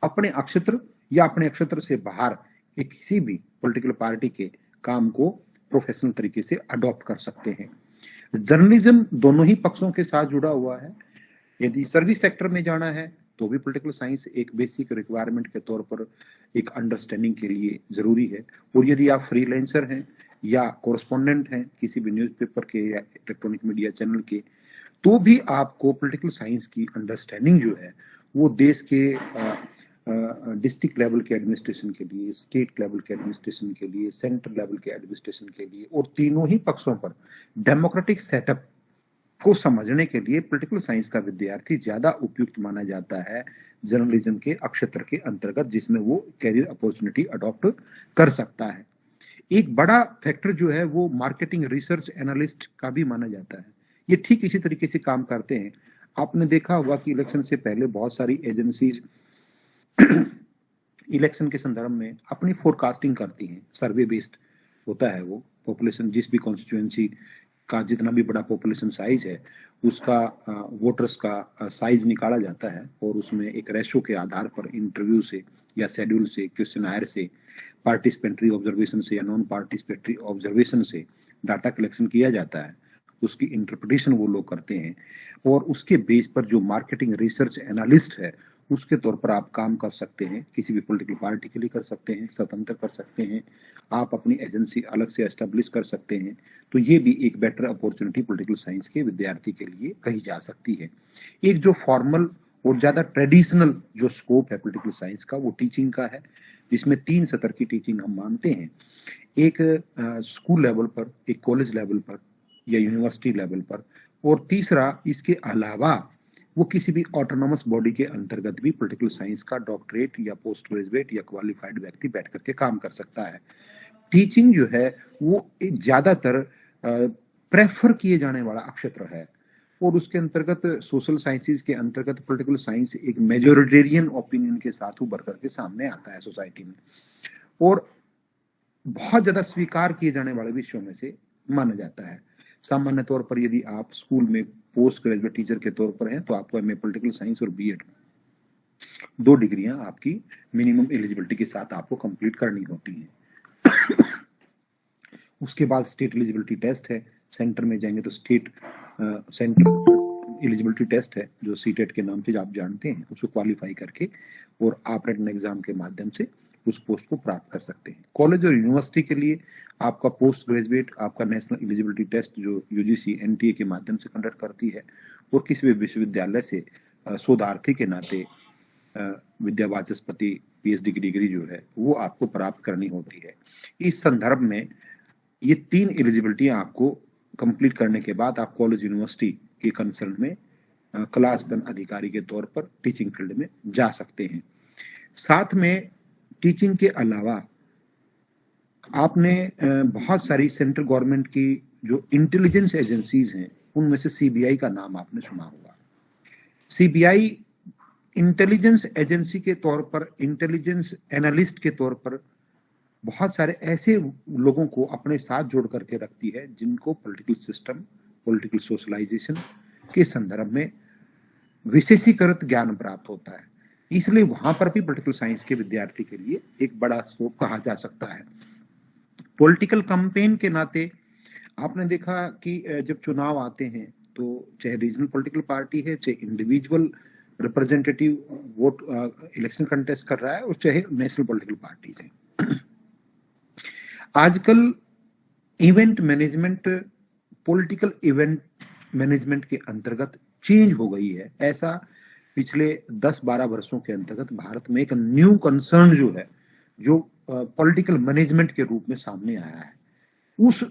अपने अक्षेत्र या अपने अक्षेत्र से बाहर के किसी भी पॉलिटिकल पार्टी के काम को प्रोफेशनल तरीके से अडॉप्ट कर सकते हैं। जर्नलिज्म दोनों ही पक्षों के साथ जुड़ा हुआ है। यदि सर्विस सेक्टर में जाना है तो भी पॉलिटिकल साइंस एक बेसिक रिक्वायरमेंट के तौर पर एक अंडरस्टैंडिंग के लिए जरूरी है, और यदि आप फ्रीलांसर हैं या कोरस्पोंडेंट हैं किसी भी न्यूज़पेपर के या इलेक्ट्रॉनिक मीडिया चैनल के, तो भी आपको पॉलिटिकल साइंस की अंडरस्टैंडिंग जो है वो देश के डिस्ट्रिक्ट लेवल के एडमिनिस्ट्रेशन के लिए, स्टेट लेवल के एडमिनिस्ट्रेशन के लिए, सेंट्रल लेवल के एडमिनिस्ट्रेशन के लिए, और तीनों ही पक्षों पर डेमोक्रेटिक सेटअप को समझने के लिए पॉलिटिकल साइंस का विद्यार्थी ज्यादा उपयुक्त माना जाता है जर्नलिज्म के अक्षेत्र के अंतर्गत, जिसमें वो कैरियर अपॉर्चुनिटी अडॉप्ट कर सकता है। एक बड़ा फैक्टर जो है वो मार्केटिंग रिसर्च एनालिस्ट का भी माना जाता है। ये ठीक इसी तरीके से काम करते हैं। आपने देखा होगा कि इलेक्शन से पहले बहुत सारी एजेंसीज इलेक्शन के संदर्भ में अपनी फोरकास्टिंग करती हैं। सर्वे बेस्ड होता है वो, पॉपुलेशन जिस भी कॉन्स्टिट्यूएंसी का जितना भी बड़ा पॉपुलेशन साइज है उसका वोटर्स का साइज निकाला जाता है, और उसमें एक रेशो के आधार पर इंटरव्यू से या शेड्यूल से, क्वेश्चनायर से, पार्टिसिपेटरी ऑब्जर्वेशन से या नॉन पार्टिसिपेटरी ऑब्जर्वेशन से डाटा कलेक्शन किया जाता है, उसकी इंटरप्रिटेशन वो लोग करते हैं, और उसके बेस पर जो मार्केटिंग रिसर्च एनालिस्ट है उसके तौर पर आप काम कर सकते हैं। किसी भी पॉलिटिकल पार्टी के लिए कर सकते हैं, स्वतंत्र कर सकते हैं, आप अपनी एजेंसी अलग से एस्टेब्लिश कर सकते हैं। तो ये भी एक बेटर अपॉर्चुनिटी पॉलिटिकल साइंस के विद्यार्थी के लिए कही जा सकती है। एक जो फॉर्मल और ज्यादा ट्रेडिशनल जो स्कोप है पॉलिटिकल साइंस का, वो टीचिंग का है, जिसमें 3 स्तर की टीचिंग हम मानते हैं। एक स्कूल लेवल पर, एक कॉलेज लेवल पर या यूनिवर्सिटी लेवल पर, और तीसरा इसके अलावा वो किसी भी ऑटोनॉमस बॉडी के अंतर्गत भी पॉलिटिकल साइंस का डॉक्टरेट या पोस्ट ग्रेजुएट या क्वालिफाइड व्यक्ति बैठ करके काम कर सकता है। टीचिंग जो है वो एक ज्यादातर प्रेफर किए जाने वाला क्षेत्र है, और उसके अंतर्गत सोशल साइंसेज के अंतर्गत पॉलिटिकल साइंस एक मेजोरिटेरियन ओपिनियन के साथ उभर करके सामने आता है सोसाइटी में, और बहुत ज्यादा स्वीकार किए जाने वाले विषयों में से माना जाता है। सामान्य तौर पर यदि आप स्कूल में पोस्ट ग्रेजुएट टीचर के तौर पर हैं तो आपको एमए पॉलिटिकल साइंस और बीएड 2 डिग्रियां आपकी मिनिमम एलिजिबिलिटी के साथ आपको कंप्लीट करनी होती हैं। उसके बाद स्टेट एलिजिबिलिटी टेस्ट है, सेंटर में जाएंगे तो स्टेट सेंटर एलिजिबिलिटी टेस्ट है जो सीटेट के नाम से आप जानते हैं, उसको क्वालिफाई करके और आप रिटन एग्जाम के माध्यम से उस पोस्ट को प्राप्त कर सकते हैं। कॉलेज और यूनिवर्सिटी के लिए आपका पोस्ट ग्रेजुएट आपका नेशनल एलिजिबिलिटी टेस्ट जो यूजीसी एनटीए के माध्यम से कंडक्ट करती है, और किसी भी विश्वविद्यालय से शोधार्थी के नाते विद्या वाचस्पति पीएचडी की डिग्री जो है वो आपको प्राप्त करनी होती है। इस संदर्भ में ये 3 एलिजिबिलिटी आपको कंप्लीट करने के बाद आप कॉलेज यूनिवर्सिटी के कंसर्न में क्लास 1 अधिकारी के तौर पर टीचिंग फील्ड में जा सकते हैं। साथ में टीचिंग के अलावा आपने बहुत सारी सेंट्रल गवर्नमेंट की जो इंटेलिजेंस एजेंसीज हैं उनमें से सीबीआई का नाम आपने सुना होगा। सीबीआई इंटेलिजेंस एजेंसी के तौर पर, इंटेलिजेंस एनालिस्ट के तौर पर बहुत सारे ऐसे लोगों को अपने साथ जोड़ करके रखती है जिनको पॉलिटिकल सिस्टम, पॉलिटिकल सोशलाइजेशन के संदर्भ में विशेषीकृत ज्ञान प्राप्त होता है। इसलिए वहां पर भी पॉलिटिकल साइंस के विद्यार्थी के लिए एक बड़ा स्कोप कहा जा सकता है। पॉलिटिकल कैंपेन के नाते आपने देखा कि जब चुनाव आते हैं तो चाहे रीजनल पॉलिटिकल पार्टी है, चाहे individual representative vote election contest कर रहा है, और चाहे नेशनल पॉलिटिकल पार्टीज हैं। आजकल event management political event management के अंतर्गत चेंज हो गई है। ऐसा पिछले 10-12 वर्षों के अंतर्गत भारत में एक न्यू कंसर्न जो है, जो पॉलिटिकल मैनेजमेंट के रूप में सामने आया है। उस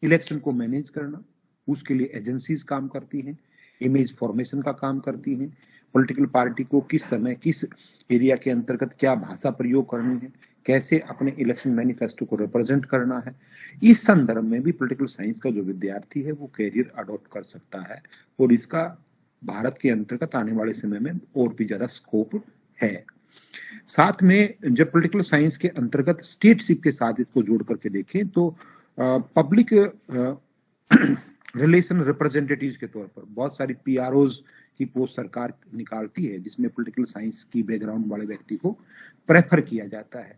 इलेक्शन को मैनेज करना, उसके लिए एजेंसीज काम करती हैं, इमेज फॉर्मेशन का काम करती हैं, पॉलिटिकल पार्टी को किस समय किस एरिया के अंतर्गत क्या भाषा प्रयोग करनी है, कैसे अपने इलेक्शन मैनिफेस्टो को रिप्रेजेंट करना है। इस संदर्भ में भी पॉलिटिकल साइंस का जो विद्यार्थी है वो कैरियर अडॉप्ट कर सकता है, और इसका भारत के अंतर्गत आने वाले समय में और भी ज्यादा स्कोप है। साथ में जब पॉलिटिकल साइंस के अंतर्गत स्टेटशिप के साथ इसको जोड़ करके देखें तो पब्लिक रिलेशन रिप्रेजेंटेटिव के तौर पर बहुत सारी पीआरओज की पोस्ट सरकार निकालती है, जिसमें पॉलिटिकल साइंस की बैकग्राउंड वाले व्यक्ति को प्रेफर किया जाता है।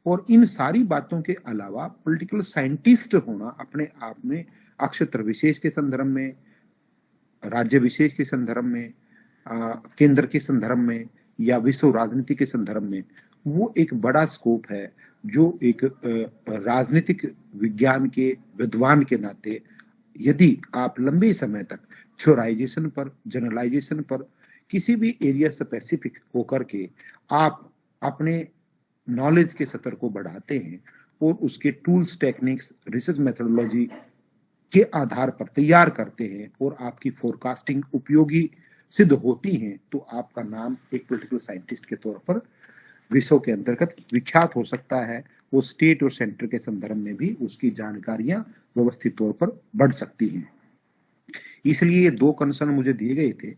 और इन सारी बातों के अलावा पॉलिटिकल साइंटिस्ट होना अपने आप में क्षेत्र विशेष के संदर्भ में, राज्य विशेष के संदर्भ में, केंद्र के संदर्भ में या विश्व राजनीति के संदर्भ में वो एक बड़ा स्कोप है, जो एक राजनीतिक विज्ञान के विद्वान के नाते यदि आप लंबे समय तक थ्योराइजेशन पर, जनरलाइजेशन पर, किसी भी एरिया स्पेसिफिक होकर के आप अपने नॉलेज के स्तर को बढ़ाते हैं और उसके टूल्स, टेक्निक्स, रिसर्च मेथोडोलॉजी के आधार पर तैयार करते हैं और आपकी फोरकास्टिंग उपयोगी सिद्ध होती हैं, तो आपका नाम एक पॉलिटिकल साइंटिस्ट के तौर पर विश्व के अंतर्गत विख्यात हो सकता है। वो स्टेट और सेंटर के संदर्भ में भी उसकी जानकारियां व्यवस्थित तौर पर बढ़ सकती हैं। इसलिए ये 2 कंसर्न मुझे दिए गए थे,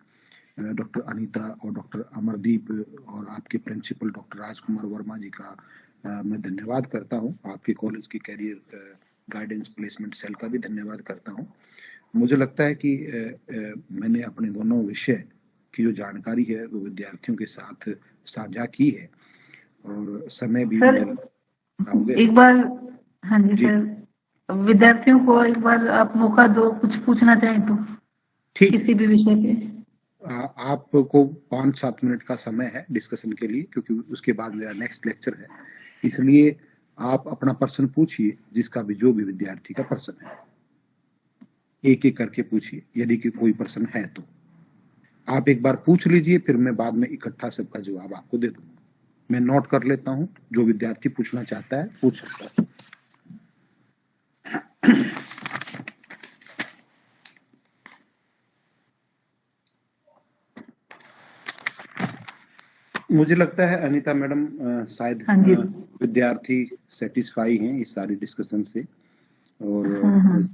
डॉक्टर अनीता और डॉक्टर अमरदीप, और आपके प्रिंसिपल डॉक्टर राजकुमार वर्मा जी का मैं धन्यवाद करता हूँ। आपके कॉलेज की कैरियर गाइडेंस प्लेसमेंट सेल का भी धन्यवाद करता हूँ। मुझे लगता है कि मैंने अपने दोनों विषय की जो जानकारी है वो विद्यार्थियों के साथ साझा की है, और समय भी सर हो गया। एक बार, हाँ जी जी। सर, विद्यार्थियों को एक बार आप मौका दो, कुछ पूछना चाहें तो ठीक, किसी भी विषय पे। आपको 5-7 मिनट का समय है डिस्कशन के लिए, क्योंकि उसके बाद मेरा नेक्स्ट लेक्चर है, इसलिए आप अपना प्रश्न पूछिए, जिसका भी जो भी विद्यार्थी का प्रश्न है, एक एक करके पूछिए, यदि कि कोई प्रश्न है तो आप एक बार पूछ लीजिए, फिर मैं बाद में इकट्ठा सबका जवाब आपको दे दूंगा। मैं नोट कर लेता हूं, जो विद्यार्थी पूछना चाहता है पूछ सकता है। मुझे लगता है अनीता मैडम शायद हाँ जी। विद्यार्थी सेटिस्फाई हैं इस सारी डिस्कशन से, और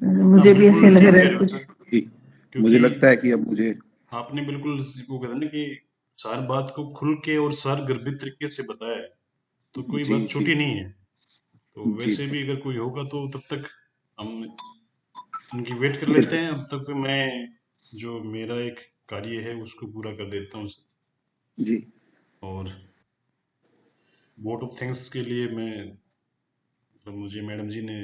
मुझे भी ऐसे लग रहा है कुछ। मुझे लगता है कि अब मुझे आपने बिल्कुल वो कहते हैं ना कि सारी बात को खुल के और सार गर्भित तरीके से बताया है, तो कोई जी, बात छोटी नहीं है। तो जी, वैसे भी अगर कोई होगा तो तब तक हम उनकी वेट कर लेते हैं। अब तक तो मैं जो मेरा एक कार्य है उसको पूरा कर देता हूँ सर। जी, और वोट ऑफ थैंक्स के लिए मैं मतलब मुझे मैडम जी ने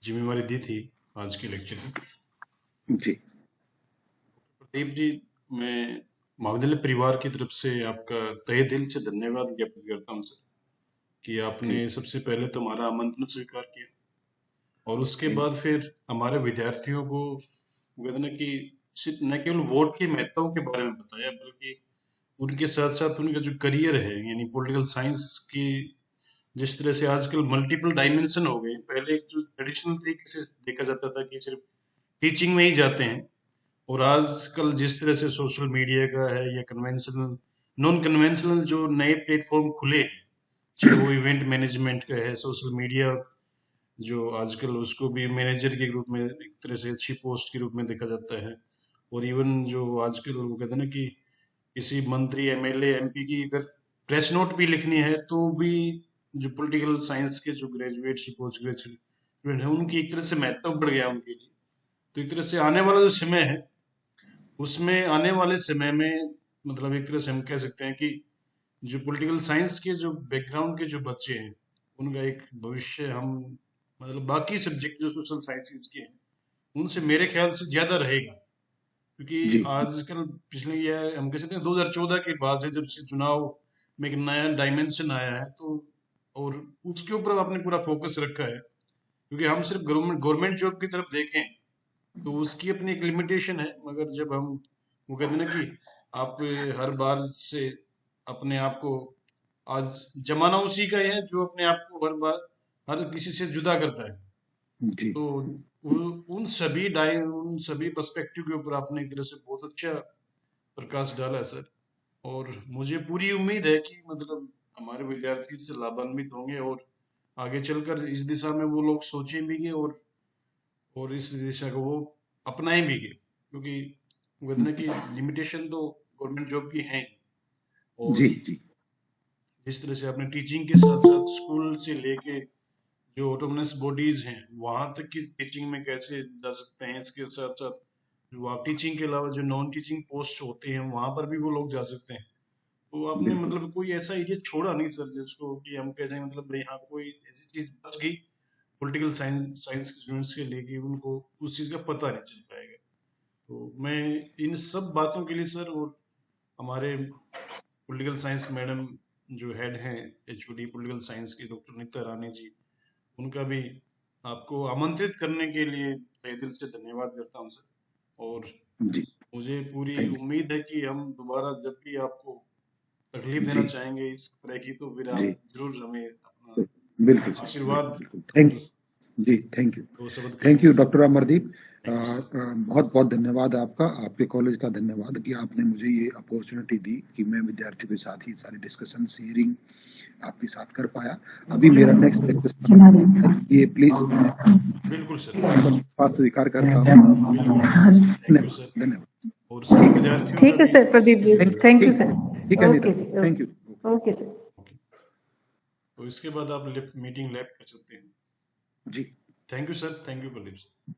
जिम्मेवारी दी थी आज के लेक्चर में। जी, प्रदीप जी, मैं महाविद्यालय परिवार की तरफ से आपका तहे दिल से धन्यवाद ज्ञापित करता हूँ सर, कि आपने सबसे पहले तो हमारा आमंत्रण स्वीकार किया, और उसके बाद फिर हमारे विद्यार्थियों को कहते हैं ना कि सिर्फ न केवल वोट के महत्व के बारे में बताया, बल्कि उनके साथ साथ उनका जो करियर है यानी पॉलिटिकल साइंस की, जिस तरह से आजकल मल्टीपल डायमेंशन हो गए। पहले एक जो ट्रेडिशनल तरीके से देखा जाता था कि सिर्फ टीचिंग में ही जाते हैं, और आजकल जिस तरह से सोशल मीडिया का है या कन्वेंशनल नॉन कन्वेंशनल जो नए प्लेटफॉर्म खुले हैं, चाहे वो इवेंट मैनेजमेंट का है, सोशल मीडिया जो आजकल उसको भी मैनेजर के रूप में एक तरह से अच्छी पोस्ट के रूप में देखा जाता है। और इवन जो आजकल वो कहते हैं ना कि किसी मंत्री एमएलए एमपी की अगर प्रेस नोट भी लिखनी है तो भी जो पॉलिटिकल साइंस के जो ग्रेजुएट पोस्ट ग्रेजुएट स्टूडेंट है उनकी एक तरह से महत्व बढ़ गया उनके लिए। तो एक तरह से आने वाला जो समय है उसमें आने वाले समय में मतलब एक तरह से हम कह सकते हैं कि जो पॉलिटिकल साइंस के जो बैकग्राउंड के जो बच्चे हैं उनका एक भविष्य हम मतलब बाकी सब्जेक्ट जो सोशल साइंसेज के हैं उनसे मेरे ख्याल से ज्यादा रहेगा, क्योंकि जी, आजकल पिछले ये हम कह सकते हैं 2014 के बाद से जब से चुनाव में एक नया डायमेंशन आया है, तो और उसके ऊपर आपने पूरा फोकस रखा है। क्योंकि हम सिर्फ गवर्नमेंट जॉब की तरफ देखें तो उसकी अपनी एक लिमिटेशन है, मगर जब हम वो कहते हैं ना कि आप हर बार से अपने आप को, आज जमाना उसी का है जो अपने आप को हर बार हर किसी से जुदा करता है। जी, तो उन सभी पर्सपेक्टिव के ऊपर आपने एक तरह से बहुत अच्छा प्रकाश डाला है सर, और मुझे पूरी उम्मीद है कि मतलब हमारे विद्यार्थी इससे लाभान्वित होंगे और आगे चलकर इस दिशा में वो लोग सोचेंगे और इस दिशा को वो अपनाएंगे, क्योंकि वो कहते हैं ना कि लिमिटेशन तो गवर्नमेंट जॉब की है। और जी, जी, जिस तरह से आपने टीचिंग के साथ साथ स्कूल से लेके जो ऑटोनमस बॉडीज हैं वहां तक की टीचिंग में कैसे जा सकते हैं, इसके साथ साथ वहाँ टीचिंग के अलावा जो नॉन टीचिंग पोस्ट होते हैं वहां पर भी वो लोग जा सकते हैं। तो आपने बिल्कुल, मतलब कोई ऐसा एरिया छोड़ा नहीं सर जिसको कि हम कह जाए मतलब भाई हाँ कोई ऐसी चीज बच गई पॉलिटिकल साइंस के स्टूडेंट्स के लिए कि उनको उस चीज का पता नहीं चल पाएगा। तो मैं इन सब बातों के लिए सर, और हमारे पॉलिटिकल साइंस मैडम जो हेड हैं एचओडी पॉलिटिकल साइंस की डॉक्टर नीता रानी जी, उनका भी आपको आमंत्रित करने के लिए तहे दिल से धन्यवाद करता हूँ सर। और जी, मुझे पूरी थैंक उम्मीद है कि हम दोबारा जब भी आपको तकलीफ यू, देना जी, चाहेंगे इस तरह की तो फिर जी, आप जरूर हमें अपना बिल्कुल सर, आशीर्वाद बिल्कुल, और जी, थैंक यू, दो शब्द थैंक कहेंगे you sir. Doctor Amardeep. Thank you sir. बहुत बहुत धन्यवाद आपका, आपके कॉलेज का धन्यवाद कि आपने मुझे ये अपॉर्चुनिटी दी कि मैं विद्यार्थियों के साथ ही सारी डिस्कशन शेयरिंग आपके साथ कर पाया। अभी मेरा नेक्स्ट लेक्चर, ये प्लीज बिल्कुल सर, बात स्वीकार करता हूँ। Thank you sir. धन्यवाद, और सभी विद्यार्थियों का ठीक है भी सर प्रदीप जी, इसके थैंक यू ठीक, सर। ठीक है Anita, okay ji, thank you. Okay sir. Okay, तो इसके बाद आप मीटिंग लैब कर सकते हैं। Ji, thank you sir, thank you Pradeep sir.